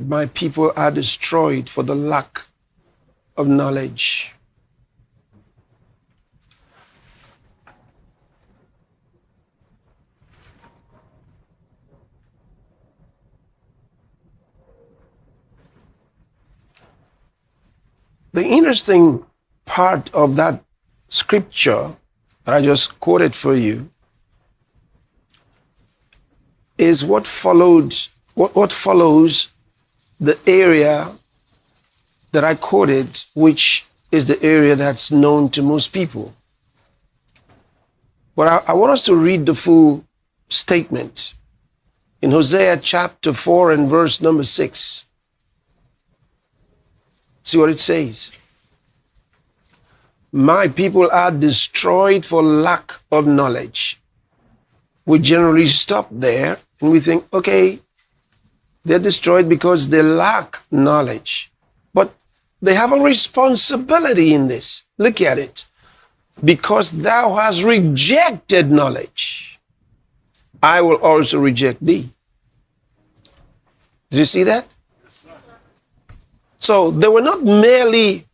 My people are destroyed for the lack of knowledge. The interesting part of that scripture that I just quoted for you is what follows the area that I quoted, which is the area that's known to most people. But I want us to read the full statement in Hosea chapter 4 and verse number 6. See what it says. My people are destroyed for lack of knowledge. We generally stop there and we think, okay, they're destroyed because they lack knowledge. But they have a responsibility in this. Look at it. Because thou hast rejected knowledge, I will also reject thee. Did you see that? So they were not merely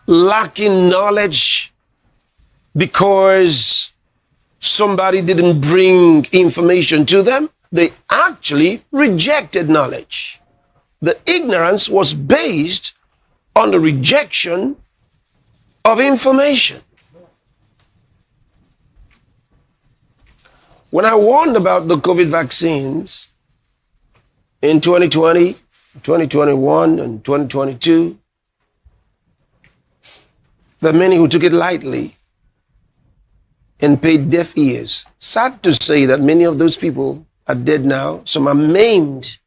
lacking knowledge because somebody didn't bring information to them. They actually rejected knowledge. The ignorance was based on the rejection of information. When I warned about the COVID vaccines in 2020, 2021, and 2022, there are many who took it lightly and paid deaf ears. Sad to say that many of those people are dead now. Some are maimed.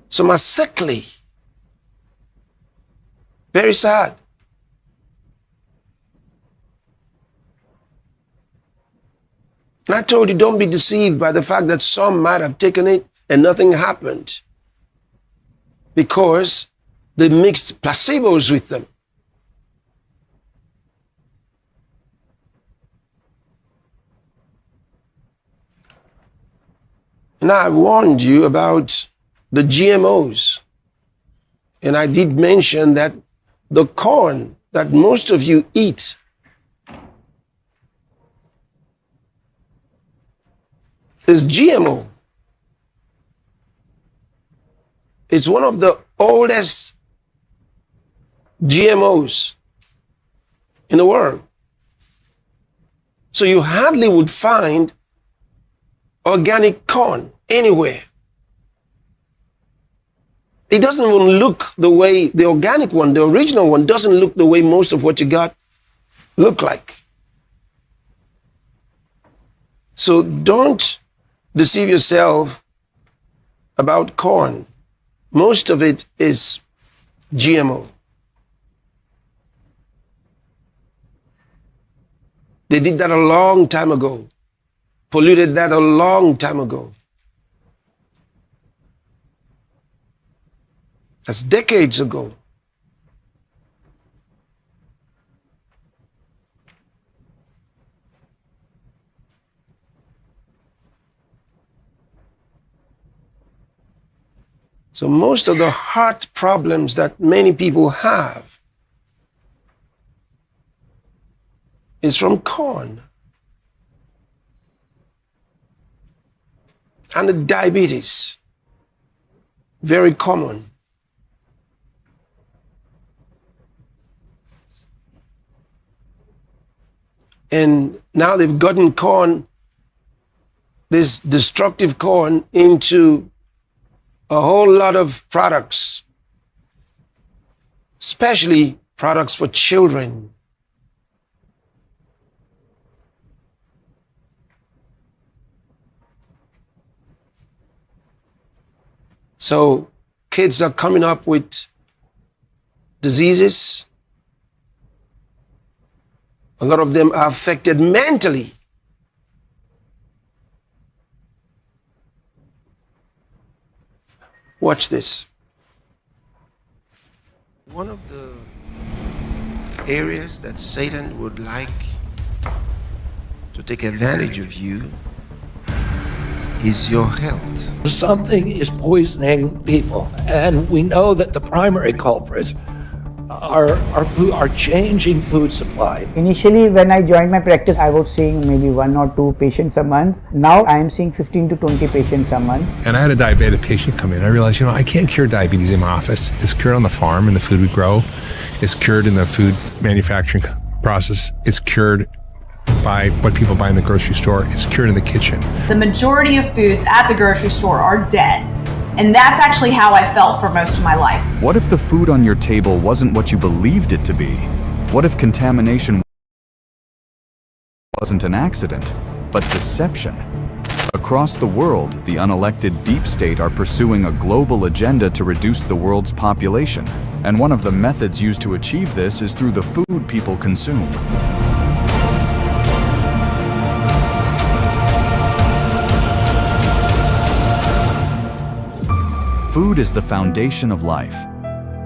Some are sickly. Very sad. And I told you, don't be deceived by the fact that some might have taken it and nothing happened, because they mixed placebos with them. Now, I warned you about the GMOs, and I did mention that the corn that most of you eat is GMO. It's one of the oldest GMOs in the world. So you hardly would find organic corn anywhere. It doesn't even look the way the organic one, the original one, doesn't look the way most of what you got look like. So don't deceive yourself about corn. Most of it is GMO. They did that a long time ago, polluted that a long time ago. That's decades ago. So most of the heart problems that many people have is from corn. And the diabetes, very common. And now they've gotten corn, this destructive corn, into a whole lot of products, especially products for children. So kids are coming up with diseases. A lot of them are affected mentally. Watch this. One of the areas that Satan would like to take advantage of you is your health. Something is poisoning people, and we know that the primary culprits are changing food supply. Initially, when I joined my practice, I was seeing maybe 1 or 2 patients a month. Now I am seeing 15 to 20 patients a month. And I had a diabetic patient come in. I realized, I can't cure diabetes in my office. It's cured on the farm in the food we grow. It's cured in the food manufacturing process. It's cured by what people buy in the grocery store. It's cured in the kitchen. The majority of foods at the grocery store are dead. And that's actually how I felt for most of my life. What if the food on your table wasn't what you believed it to be? What if contamination wasn't an accident, but deception? Across the world, the unelected deep state are pursuing a global agenda to reduce the world's population. And one of the methods used to achieve this is through the food people consume. Food is the foundation of life.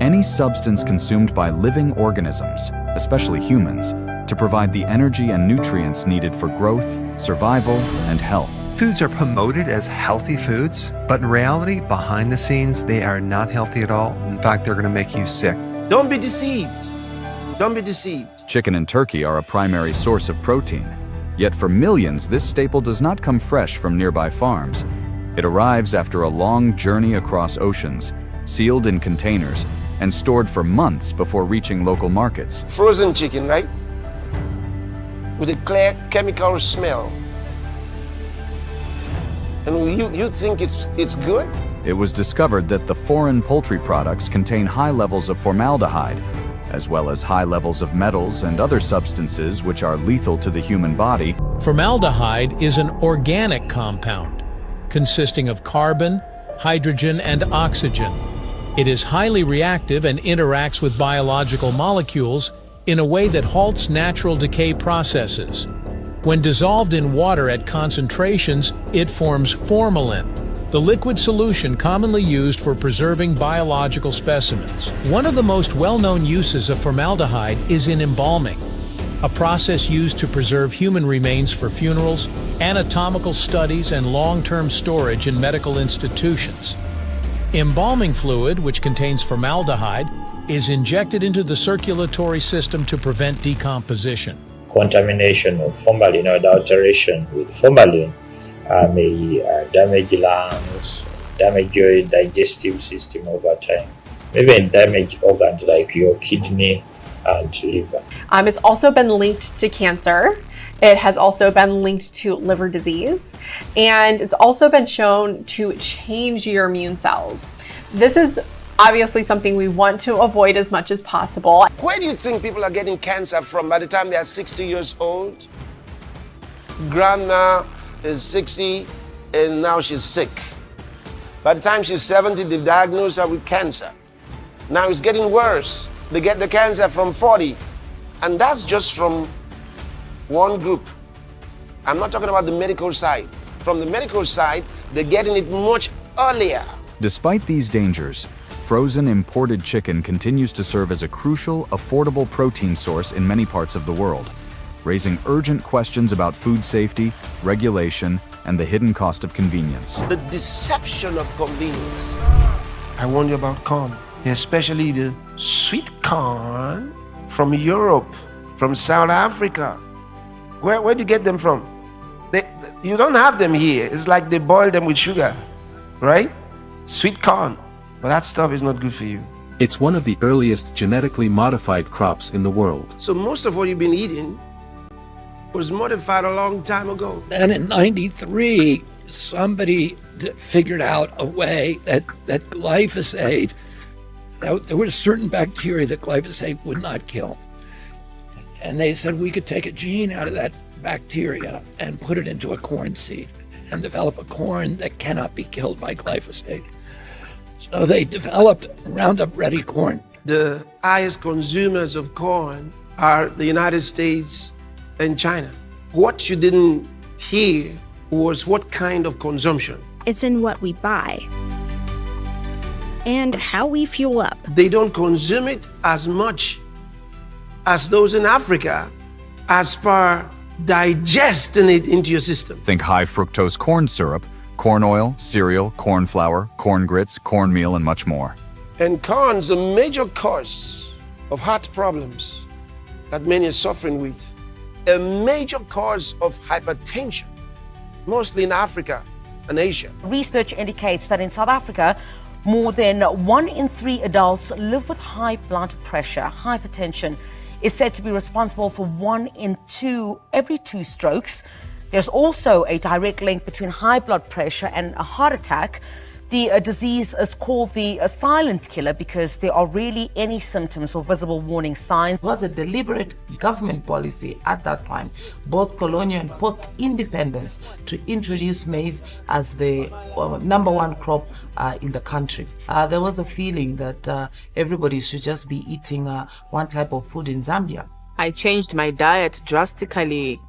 Any substance consumed by living organisms, especially humans, to provide the energy and nutrients needed for growth, survival, and health. Foods are promoted as healthy foods, but in reality, behind the scenes, they are not healthy at all. In fact, they're going to make you sick. Don't be deceived. Don't be deceived. Chicken and turkey are a primary source of protein. Yet for millions, this staple does not come fresh from nearby farms. It arrives after a long journey across oceans, sealed in containers, and stored for months before reaching local markets. Frozen chicken, right? With a clear chemical smell. And you think it's good? It was discovered that the foreign poultry products contain high levels of formaldehyde, as well as high levels of metals and other substances which are lethal to the human body. Formaldehyde is an organic compound consisting of carbon, hydrogen, and oxygen. It is highly reactive and interacts with biological molecules in a way that halts natural decay processes. When dissolved in water at concentrations, it forms formalin, the liquid solution commonly used for preserving biological specimens. One of the most well-known uses of formaldehyde is in embalming, a process used to preserve human remains for funerals, anatomical studies, and long-term storage in medical institutions. Embalming fluid, which contains formaldehyde, is injected into the circulatory system to prevent decomposition. Contamination of formalin or the alteration with formalin may damage lungs, damage your digestive system over time, even damage organs like your kidney and liver. It's also been linked to cancer. It has also been linked to liver disease, and it's also been shown to change your immune cells. This is obviously something we want to avoid as much as possible. Where do you think people are getting cancer from by the time they are 60 years old? Grandma is 60 and now she's sick. By the time she's 70, they diagnose her with cancer. Now it's getting worse. They get the cancer from 40. And that's just from one group. I'm not talking about the medical side. From the medical side, they're getting it much earlier. Despite these dangers, frozen imported chicken continues to serve as a crucial, affordable protein source in many parts of the world, raising urgent questions about food safety, regulation, and the hidden cost of convenience. The deception of convenience. I warn you about corn, especially the sweet corn from Europe, from South Africa. Where do you get them from? You don't have them here. It's like they boil them with sugar, right? Sweet corn. But that stuff is not good for you. It's one of the earliest genetically modified crops in the world. So most of what you've been eating was modified a long time ago. And in '93, somebody figured out a way that glyphosate, there was certain bacteria that glyphosate would not kill. And they said we could take a gene out of that bacteria and put it into a corn seed and develop a corn that cannot be killed by glyphosate. So they developed Roundup Ready corn. The highest consumers of corn are the United States and China. What you didn't hear was what kind of consumption. It's in what we buy and how we fuel up. They don't consume it as much as those in Africa as per digesting it into your system. Think high fructose corn syrup, corn oil, cereal, corn flour, corn grits, cornmeal, and much more. And corn's a major cause of heart problems that many are suffering with, a major cause of hypertension, mostly in Africa and Asia. Research indicates that in South Africa, more than 1 in 3 adults live with high blood pressure. Hypertension is said to be responsible for 1 in 2 every 2 strokes. There's also a direct link between high blood pressure and a heart attack. The disease is called the silent killer because there are rarely any symptoms or visible warning signs. It was a deliberate government policy at that time, both colonial and post-independence, to introduce maize as the #1 crop in the country. There was a feeling that everybody should just be eating one type of food in Zambia. I changed my diet drastically.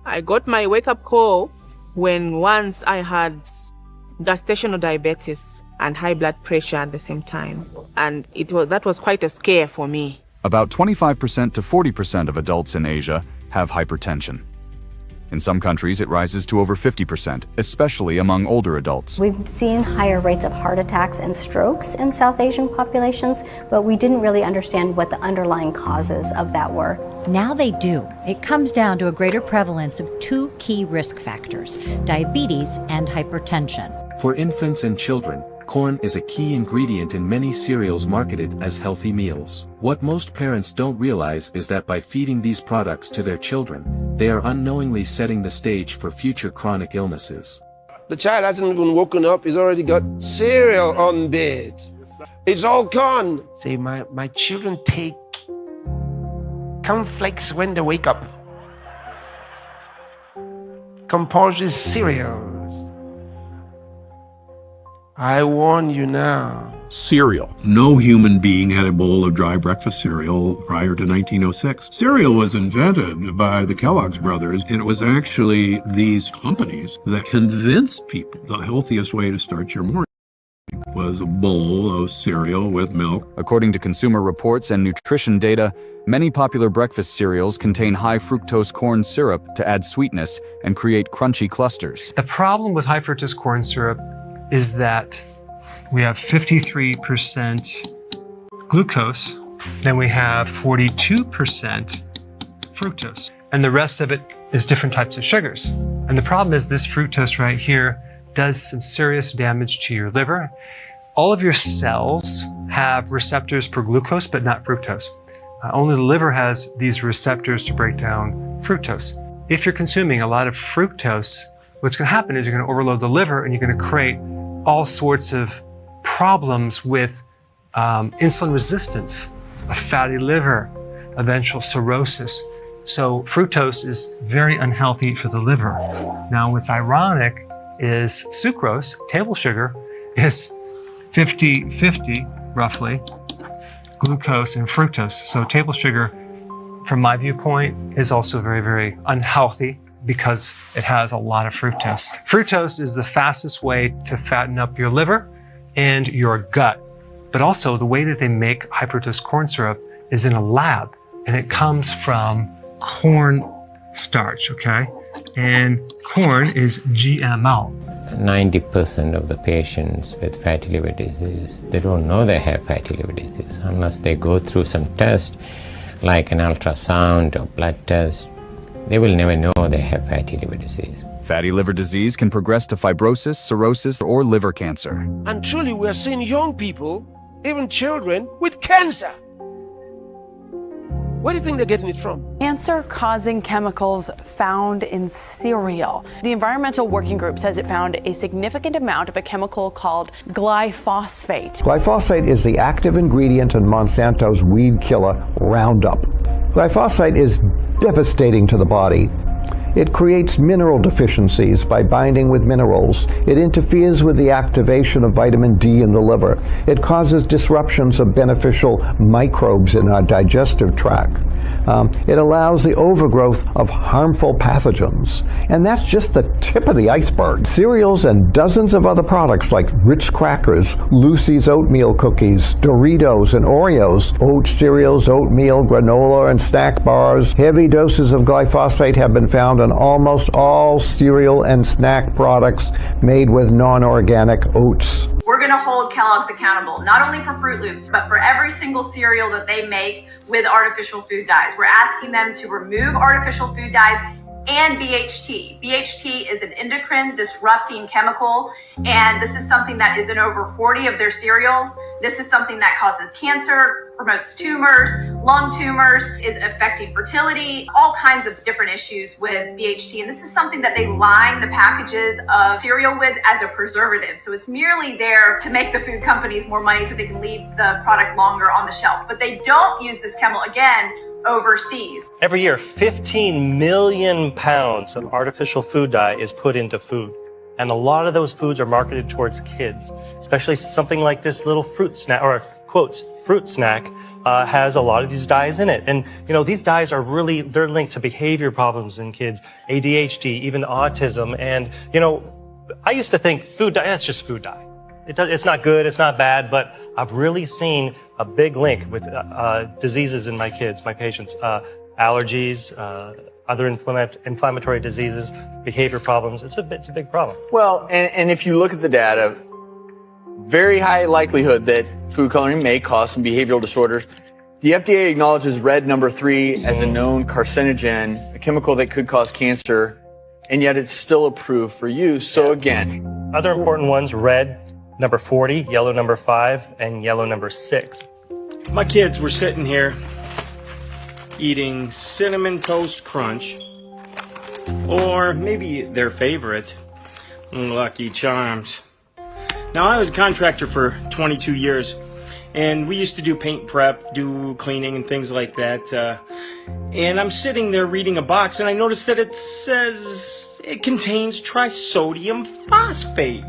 I got my wake-up call when once I had gestational diabetes and high blood pressure at the same time, and that was quite a scare for me. About 25% to 40% of adults in Asia have hypertension. In some countries, it rises to over 50%, especially among older adults. We've seen higher rates of heart attacks and strokes in South Asian populations, but we didn't really understand what the underlying causes of that were. Now they do. It comes down to a greater prevalence of 2 key risk factors, diabetes and hypertension. For infants and children, corn is a key ingredient in many cereals marketed as healthy meals. What most parents don't realize is that by feeding these products to their children, they are unknowingly setting the stage for future chronic illnesses. The child hasn't even woken up, he's already got cereal on bed. It's all corn. Say, my children take cornflakes when they wake up. Compulsory cereals. I warn you now. Cereal. No human being had a bowl of dry breakfast cereal prior to 1906. Cereal was invented by the Kellogg's brothers, and it was actually these companies that convinced people the healthiest way to start your morning was a bowl of cereal with milk. According to Consumer Reports and nutrition data, many popular breakfast cereals contain high fructose corn syrup to add sweetness and create crunchy clusters. The problem with high fructose corn syrup is that we have 53% glucose, then we have 42% fructose, and the rest of it is different types of sugars. And the problem is this fructose right here does some serious damage to your liver. All of your cells have receptors for glucose, but not fructose. Only the liver has these receptors to break down fructose. If you're consuming a lot of fructose, what's going to happen is you're going to overload the liver and you're going to create all sorts of problems with insulin resistance, a fatty liver, eventual cirrhosis. So fructose is very unhealthy for the liver. Now what's ironic is sucrose, table sugar, is 50-50 roughly, glucose and fructose. So table sugar, from my viewpoint, is also very, very unhealthy because it has a lot of fructose. Fructose is the fastest way to fatten up your liver and your gut. But also the way that they make high fructose corn syrup is in a lab, and it comes from corn starch, okay? And corn is GMO. 90% of the patients with fatty liver disease, they don't know they have fatty liver disease unless they go through some test like an ultrasound or blood test. They will never know they have fatty liver disease. Fatty liver disease can progress to fibrosis, cirrhosis, or liver cancer. And truly, we are seeing young people, even children, with cancer. Where do you think they're getting it from? Cancer-causing chemicals found in cereal. The Environmental Working Group says it found a significant amount of a chemical called glyphosate. Glyphosate is the active ingredient in Monsanto's weed killer, Roundup. Glyphosate is devastating to the body. It creates mineral deficiencies by binding with minerals. It interferes with the activation of vitamin D in the liver. It causes disruptions of beneficial microbes in our digestive tract. It allows the overgrowth of harmful pathogens. And that's just the tip of the iceberg. Cereals and dozens of other products like Ritz crackers, Lucy's oatmeal cookies, Doritos and Oreos, oat cereals, oatmeal, granola, and snack bars. Heavy doses of glyphosate have been found in almost all cereal and snack products made with non-organic oats. We're going to hold Kellogg's accountable, not only for Fruit Loops, but for every single cereal that they make with artificial food dyes. We're asking them to remove artificial food dyes and BHT. BHT is an endocrine disrupting chemical, and this is something that is in over 40 of their cereals. This is something that causes cancer, promotes tumors, lung tumors, is affecting fertility, all kinds of different issues with BHT. And this is something that they line the packages of cereal with as a preservative. So it's merely there to make the food companies more money so they can leave the product longer on the shelf. But they don't use this chemical, again, overseas. Every year, 15 million pounds of artificial food dye is put into food. And a lot of those foods are marketed towards kids, especially something like this little fruit snack, or quotes, fruit snack, has a lot of these dyes in it. And, you know, these dyes are really, they're linked to behavior problems in kids, ADHD, even autism. And, you know, I used to think food dye, that's just food dye. It's not good, it's not bad, but I've really seen a big link with diseases in my kids, my patients, allergies, other inflammatory diseases, behavior problems. It's a big problem. Well, and if you look at the data, very high likelihood that food coloring may cause some behavioral disorders. The FDA acknowledges red number 3 as a known carcinogen, a chemical that could cause cancer, and yet it's still approved for use. So again, other important ones, red number 40, yellow number 5, and yellow number 6. My kids were sitting here eating Cinnamon Toast Crunch, or maybe their favorite, Lucky Charms. Now, I was a contractor for 22 years, and we used to do paint prep, do cleaning and things like that. And I'm sitting there reading a box, and I noticed that it says it contains trisodium phosphate.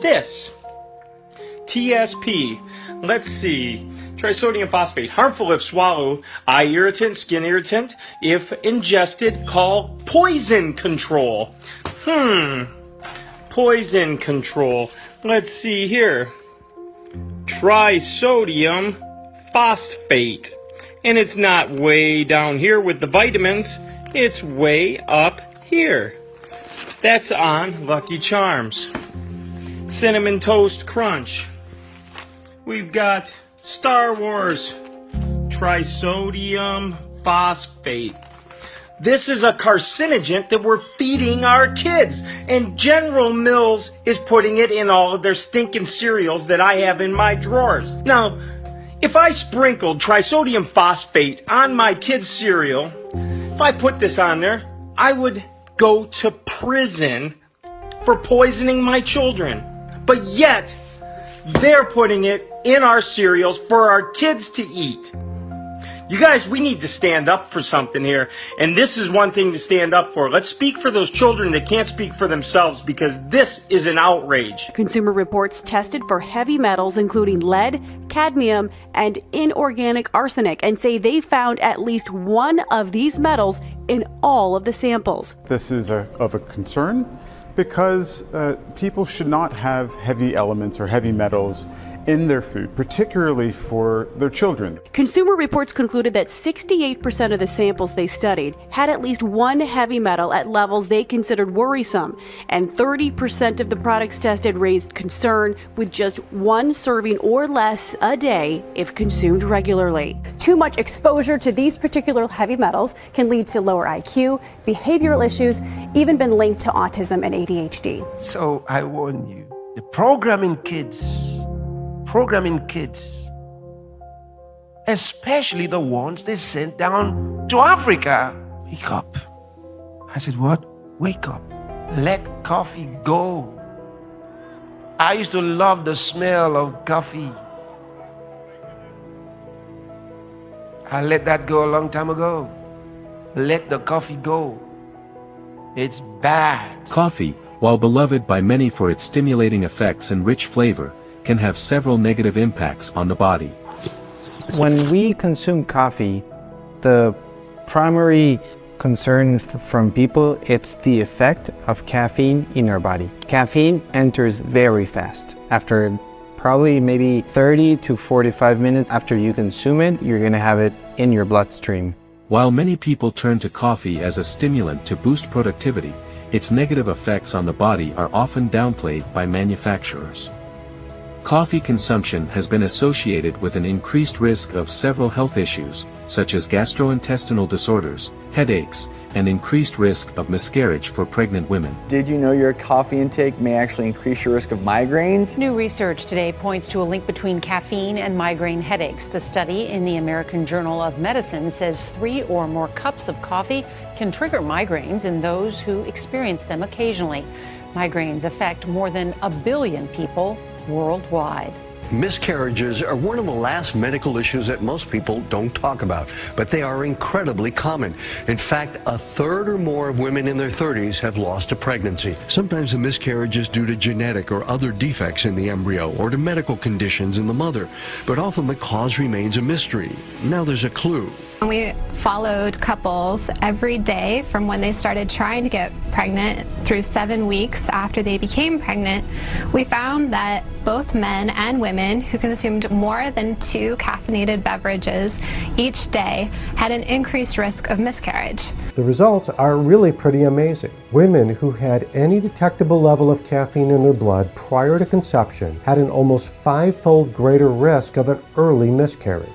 This, TSP, let's see, trisodium phosphate, harmful if swallowed, eye irritant, skin irritant, if ingested, call poison control. Poison control. Let's see here. Trisodium phosphate. And it's not way down here with the vitamins, it's way up here. That's on Lucky Charms. Cinnamon Toast Crunch. We've got Star Wars trisodium phosphate. This is a carcinogen that we're feeding our kids, and General Mills is putting it in all of their stinking cereals that I have in my drawers. Now, if I sprinkled trisodium phosphate on my kids' cereal, if I put this on there, I would go to prison for poisoning my children. But yet, they're putting it in our cereals for our kids to eat. You guys, we need to stand up for something here, and this is one thing to stand up for. Let's speak for those children that can't speak for themselves, because this is an outrage. Consumer Reports tested for heavy metals including lead, cadmium, and inorganic arsenic, and say they found at least one of these metals in all of the samples. This is of a concern because people should not have heavy elements or heavy metals in their food, particularly for their children. Consumer Reports concluded that 68% of the samples they studied had at least one heavy metal at levels they considered worrisome, and 30% of the products tested raised concern with just one serving or less a day if consumed regularly. Too much exposure to these particular heavy metals can lead to lower IQ, behavioral issues, even been linked to autism and ADHD. So I warn you, the programming kids, especially the ones they sent down to Africa. Wake up. I said, what? Wake up. Let coffee go. I used to love the smell of coffee. I let that go a long time ago. Let the coffee go. It's bad. Coffee, while beloved by many for its stimulating effects and rich flavor, can have several negative impacts on the body. When we consume coffee, the primary concern from people, it's the effect of caffeine in our body. Caffeine enters very fast. After probably maybe 30 to 45 minutes after you consume it, you're gonna have it in your bloodstream. While many people turn to coffee as a stimulant to boost productivity, its negative effects on the body are often downplayed by manufacturers. Coffee consumption has been associated with an increased risk of several health issues, such as gastrointestinal disorders, headaches, and increased risk of miscarriage for pregnant women. Did you know your coffee intake may actually increase your risk of migraines? New research today points to a link between caffeine and migraine headaches. The study in the American Journal of Medicine says 3 or more cups of coffee can trigger migraines in those who experience them occasionally. Migraines affect more than 1 billion people worldwide. Miscarriages are one of the last medical issues that most people don't talk about, but they are incredibly common. In fact, 1/3 or more of women in their 30s have lost a pregnancy. Sometimes the miscarriage is due to genetic or other defects in the embryo or to medical conditions in the mother, but often the cause remains a mystery. Now there's a clue. We followed couples every day from when they started trying to get pregnant through 7 weeks after they became pregnant. We found that both men and women who consumed more than 2 caffeinated beverages each day had an increased risk of miscarriage. The results are really pretty amazing. Women who had any detectable level of caffeine in their blood prior to conception had an almost 5-fold greater risk of an early miscarriage.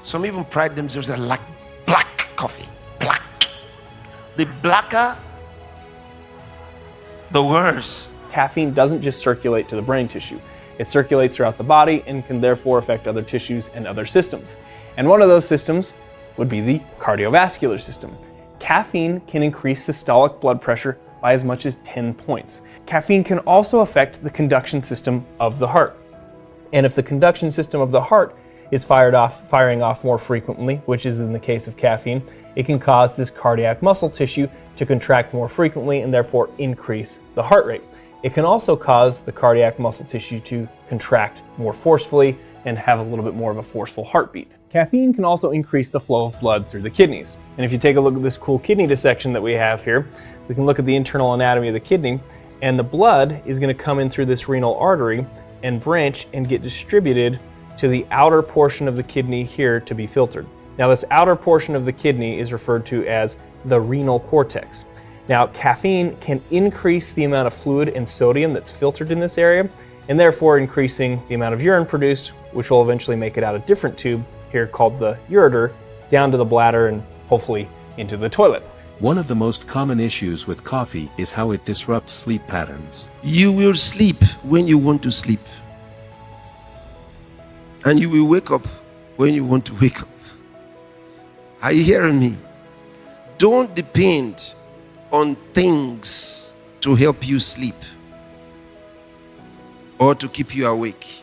Some even pride themselves as like black coffee. Black. The blacker, the worse. Caffeine doesn't just circulate to the brain tissue. It circulates throughout the body and can therefore affect other tissues and other systems. And one of those systems would be the cardiovascular system. Caffeine can increase systolic blood pressure by as much as 10 points. Caffeine can also affect the conduction system of the heart. And if the conduction system of the heart is firing off more frequently, which is in the case of caffeine, it can cause this cardiac muscle tissue to contract more frequently and therefore increase the heart rate. It can also cause the cardiac muscle tissue to contract more forcefully and have a little bit more of a forceful heartbeat. Caffeine can also increase the flow of blood through the kidneys. And if you take a look at this cool kidney dissection that we have here, we can look at the internal anatomy of the kidney, and the blood is going to come in through this renal artery and branch and get distributed to the outer portion of the kidney here to be filtered. Now, this outer portion of the kidney is referred to as the renal cortex. Now, caffeine can increase the amount of fluid and sodium that's filtered in this area, and therefore increasing the amount of urine produced, which will eventually make it out a different tube here called the ureter, down to the bladder and hopefully into the toilet. One of the most common issues with coffee is how it disrupts sleep patterns. You will sleep when you want to sleep. And you will wake up when you want to wake up. Are you hearing me? Don't depend on things to help you sleep or to keep you awake.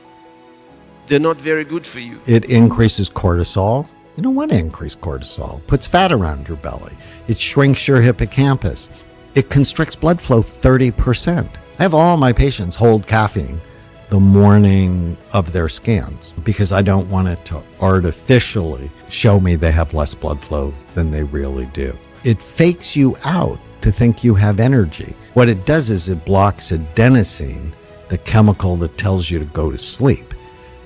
They're not very good for you. It increases cortisol. You don't want to increase cortisol. Puts fat around your belly. It shrinks your hippocampus. It constricts blood flow 30%. I have all my patients hold caffeine the morning of their scans because I don't want it to artificially show me they have less blood flow than they really do. It fakes you out to think you have energy. What it does is it blocks adenosine, the chemical that tells you to go to sleep.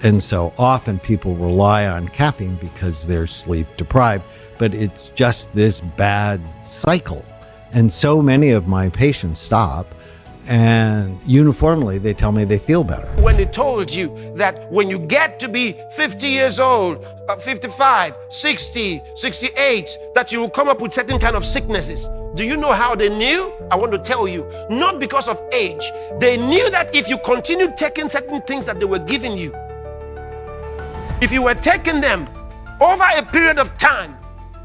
And so often people rely on caffeine because they're sleep deprived, but it's just this bad cycle. And so many of my patients stop, and uniformly they tell me they feel better. When they told you that when you get to be 50 years old, 55, 60, 68, that you will come up with certain kind of sicknesses. Do you know how they knew? I want to tell you, not because of age. They knew that if you continued taking certain things that they were giving you, if you were taking them over a period of time,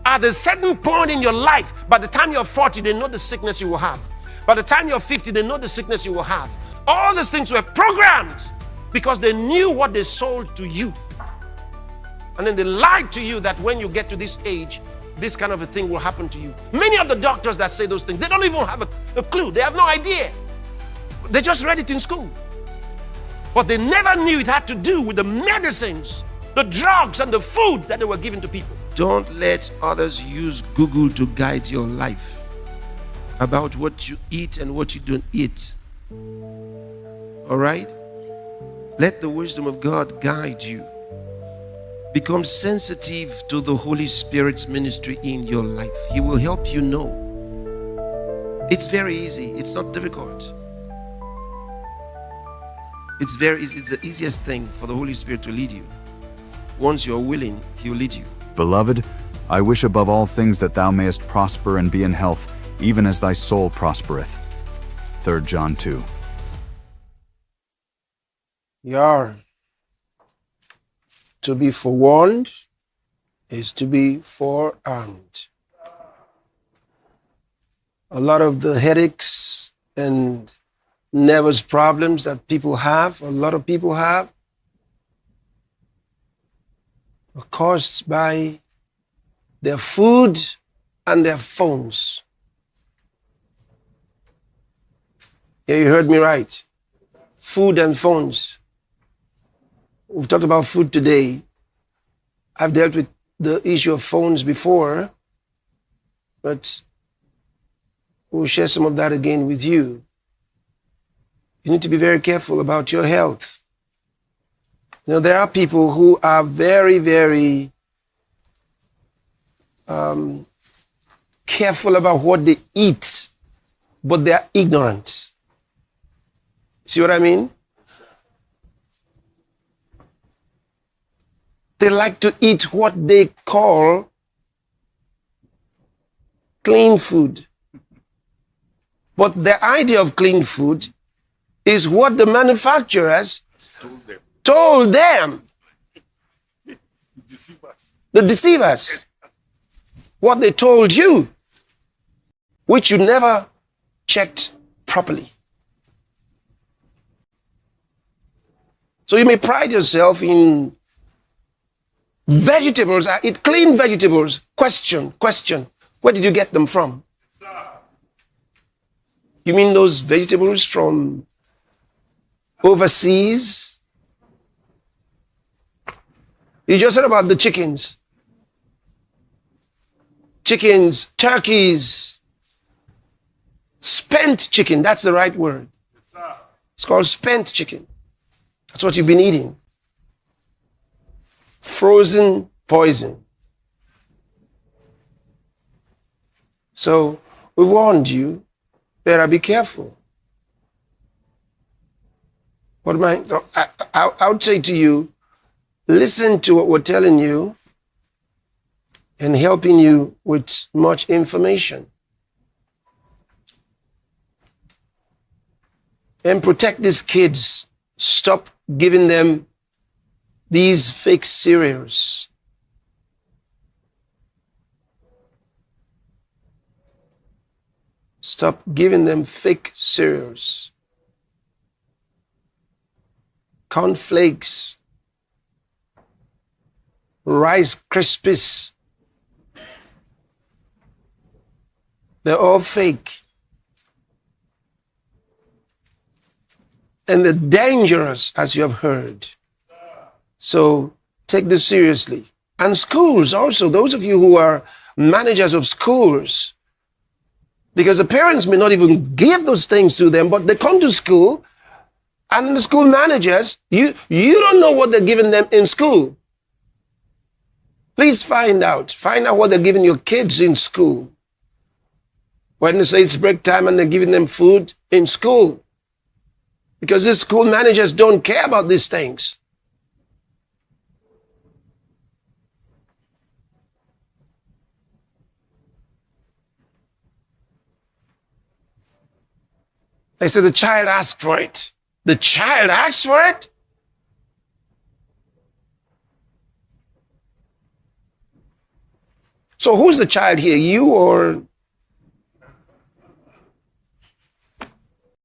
at a certain point in your life, by the time you're 40, they know the sickness you will have. By the time you're 50, they know the sickness you will have. All these things were programmed because they knew what they sold to you. And then they lied to you that when you get to this age, this kind of a thing will happen to you. Many of the doctors that say those things, they don't even have a clue. They have no idea. They just read it in school. But they never knew it had to do with the medicines, the drugs, and the food that they were giving to people. Don't let others use Google to guide your life about what you eat and what you don't eat. All right? Let the wisdom of God guide you. Become sensitive to the Holy Spirit's ministry in your life. He will help you know. It's very easy. It's not difficult. It's very easy. It's the easiest thing for the Holy Spirit to lead you. Once you're willing, He'll lead you. Beloved, I wish above all things that thou mayest prosper and be in health, even as thy soul prospereth. 3 John 2. Yar. To be forewarned is to be forearmed. A lot of the headaches and nervous problems that people have, a lot of people have, are caused by their food and their phones. Yeah, you heard me right. Food and phones. We've talked about food today. I've dealt with the issue of phones before, but we'll share some of that again with you. You need to be very careful about your health. You know, there are people who are very, very careful about what they eat, but they are ignorant. See what I mean? They like to eat what they call clean food. But the idea of clean food is what the manufacturers told them. The deceivers. What they told you, which you never checked properly. So you may pride yourself in vegetables. I eat clean vegetables. Question. Where did you get them from? You mean those vegetables from overseas? You just heard about the chickens. Chickens, turkeys, spent chicken. That's the right word. It's called spent chicken. That's what you've been eating. Frozen poison. So we warned you, better be careful. What am I would say to you, listen to what we're telling you and helping you with much information. And protect these kids. Stop giving them these fake cereals. Stop giving them fake cereals. Cornflakes. Rice Krispies. They're all fake. And they're dangerous, as you have heard. So take this seriously. And schools also, those of you who are managers of schools, because the parents may not even give those things to them, but they come to school, and the school managers, you don't know what they're giving them in school. Please find out what they're giving your kids in school. When they say it's break time and they're giving them food in school. Because the school managers don't care about these things. They said the child asked for it. The child asked for it? So who's the child here? You or